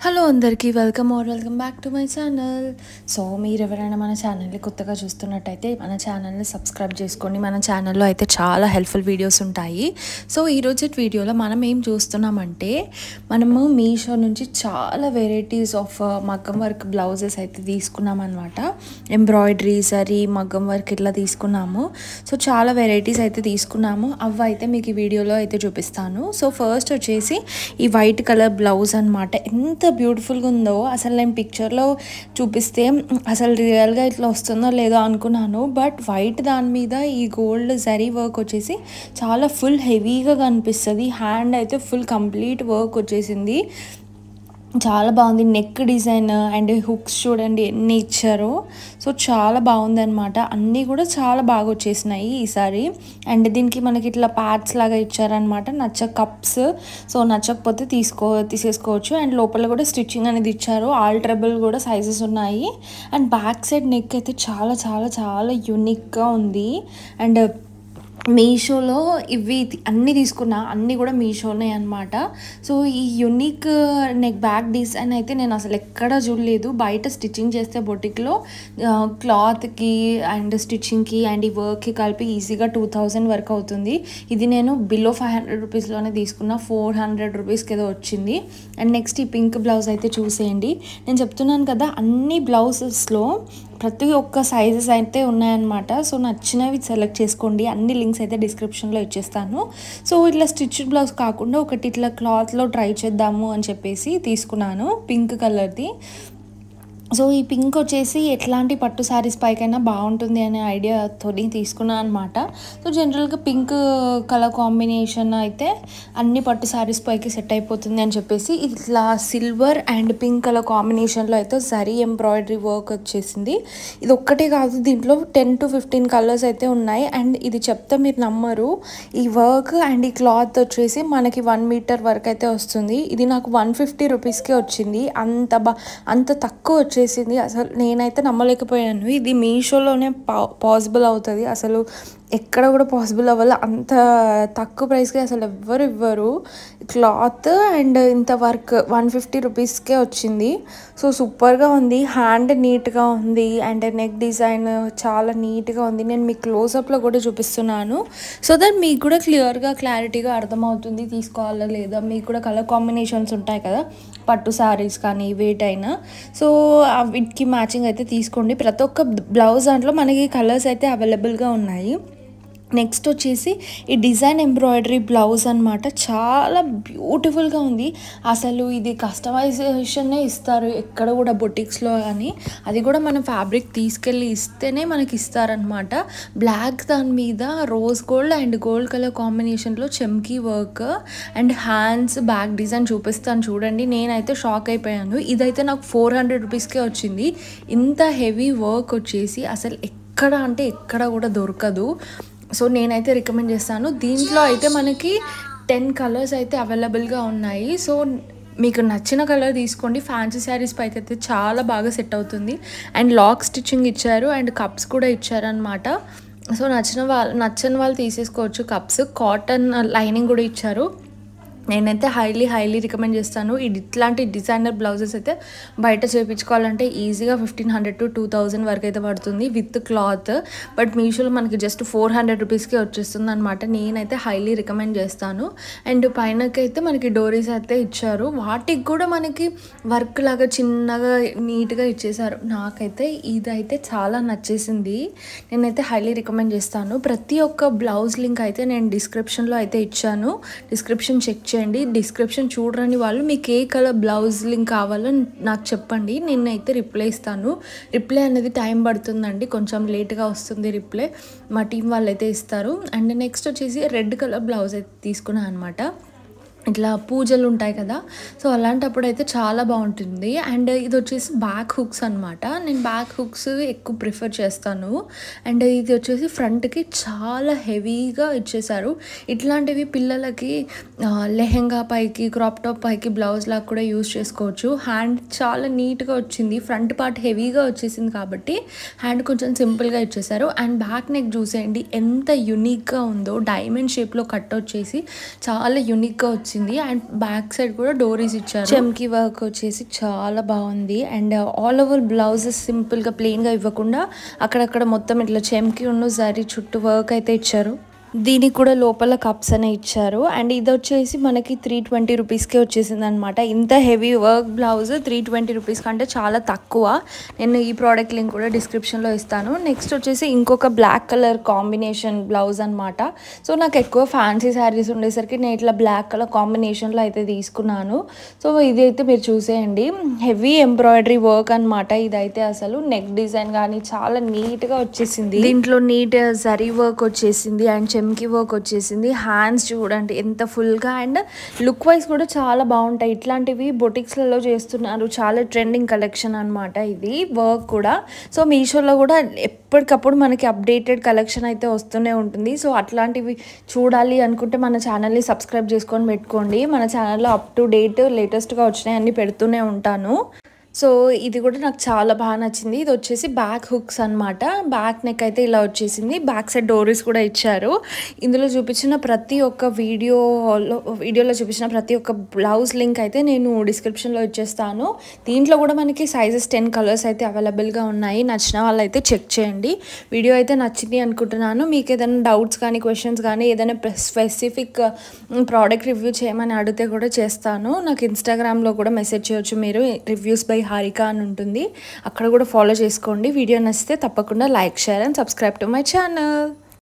Hello అందరికీ welcome back to my channel. So మీరు ఎవరైనా మన ఛానల్ని కొత్తగా చూస్తున్నట్టయితే మన ఛానల్ని సబ్స్క్రైబ్ చేసుకోండి. మన ఛానల్లో అయితే చాలా హెల్ప్ఫుల్ వీడియోస్ ఉంటాయి. సో ఈరోజు వీడియోలో మనం ఏం చూస్తున్నామంటే మనము మీషో నుంచి చాలా వెరైటీస్ ఆఫ్ మగ్గం వర్క్ బ్లౌజెస్ అయితే తీసుకున్నాం అనమాట. ఎంబ్రాయిడరీ జరీ మగ్గం వర్క్ ఇట్లా తీసుకున్నాము. సో చాలా వెరైటీస్ అయితే తీసుకున్నాము. అవి అయితే మీకు ఈ వీడియోలో అయితే చూపిస్తాను. సో ఫస్ట్ వచ్చేసి ఈ వైట్ కలర్ బ్లౌజ్ అనమాట. ఎంత బ్యూటిఫుల్గా ఉందో అసలు నేను పిక్చర్లో చూపిస్తే అసలు రియల్గా ఇట్లా వస్తుందో లేదో అనుకున్నాను. బట్ వైట్ దాని మీద ఈ గోల్డ్ జరీ వర్క్ వచ్చేసి చాలా ఫుల్ హెవీగా కనిపిస్తుంది. హ్యాండ్ అయితే ఫుల్ కంప్లీట్ వర్క్ వచ్చేసింది. చాలా బాగుంది. నెక్ డిజైన్ అండ్ హుక్స్ చూడండి ఎన్ని ఇచ్చారో. సో చాలా బాగుంది అనమాట. అన్నీ కూడా చాలా బాగా వచ్చేసినాయి ఈసారి. అండ్ దీనికి మనకి ఇట్లా ప్యాడ్స్ లాగా ఇచ్చారనమాట. కప్స్. సో నచ్చకపోతే తీసేసుకోవచ్చు. అండ్ లోపల కూడా స్టిచ్చింగ్ అనేది ఇచ్చారు. ఆల్టరబుల్ కూడా సైజెస్ ఉన్నాయి. అండ్ బ్యాక్ సైడ్ నెక్ అయితే చాలా చాలా చాలా యూనిక్గా ఉంది. అండ్ మీషోలో ఇవి అన్నీ తీసుకున్నా, అన్నీ కూడా మీషోనే అనమాట. సో ఈ యూనిక్ నెక్ బ్యాక్ డిజైన్ అయితే నేను అసలు ఎక్కడా చూడలేదు. బయట స్టిచ్చింగ్ చేస్తే బొటిక్లో క్లాత్కి అండ్ స్టిచ్చింగ్కి అండ్ ఈ వర్క్కి కలిపి ఈజీగా 2000 వరకు అవుతుంది. ఇది నేను బిలో 500 రూపీస్లోనే తీసుకున్నా. 400 రూపీస్కి ఏదో వచ్చింది. అండ్ నెక్స్ట్ ఈ పింక్ బ్లౌజ్ అయితే చూసేయండి. నేను చెప్తున్నాను కదా, అన్ని బ్లౌజెస్లో ప్రతి ఒక్క సైజెస్ అయితే ఉన్నాయన్నమాట. సో నచ్చినవి సెలెక్ట్ చేసుకోండి. అన్ని లింక్స్ అయితే డిస్క్రిప్షన్లో ఇచ్చేస్తాను. సో ఇట్లా స్టిచ్డ్ బ్లౌజ్ కాకుండా ఒకటి ఇట్లా క్లాత్లో ట్రై చేద్దాము అని చెప్పేసి తీసుకున్నాను, పింక్ కలర్ది. సో ఈ పింక్ వచ్చేసి ఎట్లాంటి పట్టు శారీస్ పైకైనా బాగుంటుంది అనే ఐడియాతో తీసుకున్నాను అనమాట. సో జనరల్గా పింక్ కలర్ కాంబినేషన్ అయితే అన్ని పట్టు శారీస్ పైకి సెట్ అయిపోతుంది అని చెప్పేసి ఇట్లా సిల్వర్ అండ్ పింక్ కలర్ కాంబినేషన్లో అయితే జరీ ఎంబ్రాయిడరీ వర్క్ వచ్చేసింది. ఇది ఒక్కటే కాదు, దీంట్లో 10 to 15 కలర్స్ అయితే ఉన్నాయి. అండ్ ఇది చెప్తే మీరు నమ్మరు, ఈ వర్క్ అండ్ ఈ క్లాత్ వచ్చేసి మనకి 1 మీటర్ వరకు అయితే వస్తుంది. ఇది నాకు 150 రూపీస్కే వచ్చింది. అంత తక్కువ వచ్చేసింది. అసలు నేనైతే నమ్మలేకపోయాను. ఇది మీషోలోనే పాసిబుల్ అవుతుంది. అసలు ఎక్కడ కూడా పాసిబుల్ అవ్వాలి. అంత తక్కువ ప్రైస్కి అసలు ఎవ్వరు ఇవ్వరు. క్లాత్ అండ్ ఇంత వర్క్ 150 రూపీస్కే వచ్చింది. సో సూపర్గా ఉంది. హ్యాండ్ నీట్గా ఉంది అండ్ నెక్ డిజైన్ చాలా నీట్గా ఉంది. నేను మీకు క్లోజప్లో కూడా చూపిస్తున్నాను. సో దట్ మీకు కూడా క్లారిటీగా అర్థమవుతుంది తీసుకోవాలా లేదా. మీకు కూడా కలర్ కాంబినేషన్స్ ఉంటాయి కదా పట్టు శారీస్ కానీ వేటైనా. సో వీటికి మ్యాచింగ్ అయితే తీసుకోండి. ప్రతి ఒక్క బ్లౌజ్ దాంట్లో మనకి కలర్స్ అయితే అవైలబుల్గా ఉన్నాయి. నెక్స్ట్ వచ్చేసి ఈ డిజైన్ ఎంబ్రాయిడరీ బ్లౌజ్ అనమాట. చాలా బ్యూటిఫుల్గా ఉంది. అసలు ఇది కస్టమైజేషన్నే ఇస్తారు ఎక్కడ కూడా బొటిక్స్లో కానీ. అది కూడా మనం ఫ్యాబ్రిక్ తీసుకెళ్ళి ఇస్తేనే మనకి ఇస్తారనమాట. బ్లాక్ దాని మీద rose gold and gold colour కాంబినేషన్లో చెమ్కీ work and hands back design చూపిస్తాను చూడండి. నేనైతే షాక్ అయిపోయాను. ఇదైతే నాకు 400 రూపీస్కే వచ్చింది. ఇంత హెవీ వర్క్ వచ్చేసి అసలు ఎక్కడ కూడా దొరకదు. సో నేనైతే రికమెండ్ చేస్తాను. దీంట్లో అయితే మనకి 10 కలర్స్ అయితే అవైలబుల్గా ఉన్నాయి. సో మీకు నచ్చిన కలర్ తీసుకోండి. ఫ్యాన్సీ శారీస్ పైకి అయితే చాలా బాగా సెట్ అవుతుంది. అండ్ లాక్ స్టిచ్చింగ్ ఇచ్చారు అండ్ కప్స్ కూడా ఇచ్చారనమాట. సో నచ్చని వాళ్ళు తీసేసుకోవచ్చు. కప్స్ కాటన్ లైనింగ్ కూడా ఇచ్చారు. నేనైతే హైలీ రికమెండ్ చేస్తాను. ఇట్లాంటి డిజైనర్ బ్లౌజెస్ అయితే బయట చేయించుకోవాలంటే ఈజీగా 1500 to 2000 వరకు అయితే పడుతుంది విత్ క్లాత్. బట్ మీషోలో మనకి జస్ట్ 400 రూపీస్కే వచ్చేస్తుంది అనమాట. నేనైతే హైలీ రికమెండ్ చేస్తాను. అండ్ పైనకైతే మనకి డోరీస్ అయితే ఇచ్చారు. వాటికి కూడా మనకి వర్క్ లాగా చిన్నగా నీట్గా ఇచ్చేసారు. నాకైతే ఇదైతే చాలా నచ్చేసింది. నేనైతే హైలీ రికమెండ్ చేస్తాను. ప్రతి ఒక్క బ్లౌజ్ లింక్ అయితే నేను డిస్క్రిప్షన్లో అయితే ఇచ్చాను. డిస్క్రిప్షన్ చెక్ చేయండి. డిస్క్రిప్షన్ చూడరని వాళ్ళు మీకు ఏ కలర్ బ్లౌజ్ లింక్ కావాలో నాకు చెప్పండి. నేనైతే రిప్లై ఇస్తాను. రిప్లై అనేది టైం పడుతుందండి, కొంచెం లేట్గా వస్తుంది రిప్లై. మా టీం వాళ్ళు అయితే ఇస్తారు. అండ్ నెక్స్ట్ వచ్చేసి రెడ్ కలర్ బ్లౌజ్ అయితే తీసుకున్నాను అనమాట. ఇట్లా పూజలు ఉంటాయి కదా, సో అలాంటప్పుడు అయితే చాలా బాగుంటుంది. అండ్ ఇది వచ్చేసి బ్యాక్ హుక్స్ అనమాట. నేను బ్యాక్ హుక్స్ ఎక్కువ ప్రిఫర్ చేస్తాను. అండ్ ఇది వచ్చేసి ఫ్రంట్కి చాలా హెవీగా ఇచ్చేసారు. ఇట్లాంటివి పిల్లలకి లెహెంగా పైకి క్రాప్ టాప్ పైకి బ్లౌజ్ లాగా కూడా యూజ్ చేసుకోవచ్చు. హ్యాండ్ చాలా నీట్గా వచ్చింది. ఫ్రంట్ పార్ట్ హెవీగా వచ్చేసింది కాబట్టి హ్యాండ్ కొంచెం సింపుల్గా ఇచ్చేసారు. అండ్ బ్యాక్ నెక్ చూసేయండి ఎంత యూనిక్గా ఉందో. డైమండ్ షేప్లో కట్ వచ్చేసి చాలా యూనిక్గా వచ్చింది. వచ్చింది అండ్ బ్యాక్ సైడ్ కూడా డోరీస్ ఇచ్చారు. చెమ్కి వర్క్ వచ్చేసి చాలా బాగుంది అండ్ ఆల్ ఓవర్ బ్లౌజెస్ సింపుల్గా ప్లెయిన్గా ఇవ్వకుండా అక్కడక్కడ మొత్తం ఇట్లా చెమ్కి ఉన్న జరీ చుట్టూ వర్క్ అయితే ఇచ్చారు. దీనికి కూడా లోపల కప్స్ అనే ఇచ్చారు అండ్ ఇది వచ్చేసి మనకి 320 రూపీస్కే వచ్చేసింది అనమాట. ఇంత హెవీ వర్క్ బ్లౌజ్ 320 రూపీస్ కంటే చాలా తక్కువ. నేను ఈ ప్రోడక్ట్ లింక్ కూడా డిస్క్రిప్షన్లో ఇస్తాను. నెక్స్ట్ వచ్చేసి ఇంకొక బ్లాక్ కలర్ కాంబినేషన్ బ్లౌజ్ అనమాట. సో నాకు ఎక్కువ ఫ్యాన్సీ శారీస్ ఉండేసరికి నేను ఇట్లా బ్లాక్ కలర్ కాంబినేషన్లో అయితే తీసుకున్నాను. సో ఇది అయితే మీరు చూసేయండి, హెవీ ఎంబ్రాయిడరీ వర్క్ అనమాట. ఇదైతే అసలు నెక్ డిజైన్ కానీ చాలా నీట్గా వచ్చేసింది. దీంట్లో నీట్ జరీ వర్క్ వచ్చేసింది అండ్ చెమ్కి వర్క్ వచ్చేసింది. హ్యాండ్స్ చూడండి ఎంత ఫుల్గా అండ్ లుక్ వైజ్ కూడా చాలా బాగుంటాయి. ఇట్లాంటివి బొటిక్స్లలో చేస్తున్నారు, చాలా ట్రెండింగ్ కలెక్షన్ అనమాట ఇది వర్క్ కూడా. సో మీషోలో కూడా ఎప్పటికప్పుడు మనకి అప్డేటెడ్ కలెక్షన్ అయితే వస్తూనే ఉంటుంది. సో అట్లాంటివి చూడాలి అనుకుంటే మన ఛానల్ని సబ్స్క్రైబ్ చేసుకొని పెట్టుకోండి. మన ఛానల్లో అప్ టు డేట్ లేటెస్ట్గా వచ్చినాయి అన్నీ పెడుతూనే ఉంటాను. సో ఇది కూడా నాకు చాలా బాగా నచ్చింది. ఇది వచ్చేసి బ్యాక్ హుక్స్ అనమాట. బ్యాక్ నెక్ అయితే ఇలా వచ్చేసింది, బ్యాక్ సైడ్ డోరీస్ కూడా ఇచ్చారు. ఇందులో చూపించిన ప్రతి ఒక్క వీడియోలో చూపించిన ప్రతి ఒక్క బ్లౌజ్ లింక్ అయితే నేను డిస్క్రిప్షన్లో ఇచ్చేస్తాను. దీంట్లో కూడా మనకి సైజెస్ 10 కలర్స్ అయితే అవైలబుల్గా ఉన్నాయి. నచ్చిన వాళ్ళు అయితే చెక్ చేయండి. వీడియో అయితే నచ్చింది అనుకుంటున్నాను. మీకు ఏదైనా డౌట్స్ కానీ క్వశ్చన్స్ కానీ ఏదైనా స్పెసిఫిక్ ప్రోడక్ట్ రివ్యూ చేయమని అడిగితే కూడా చేస్తాను. నాకు ఇన్స్టాగ్రామ్లో కూడా మెసేజ్ చేయొచ్చు మీరు, రివ్యూస్ బై హారిక అని ఉంటుంది, అక్కడ కూడా ఫాలో చేసుకోండి. వీడియో నచ్చితే తప్పకుండా like, share and subscribe to my channel.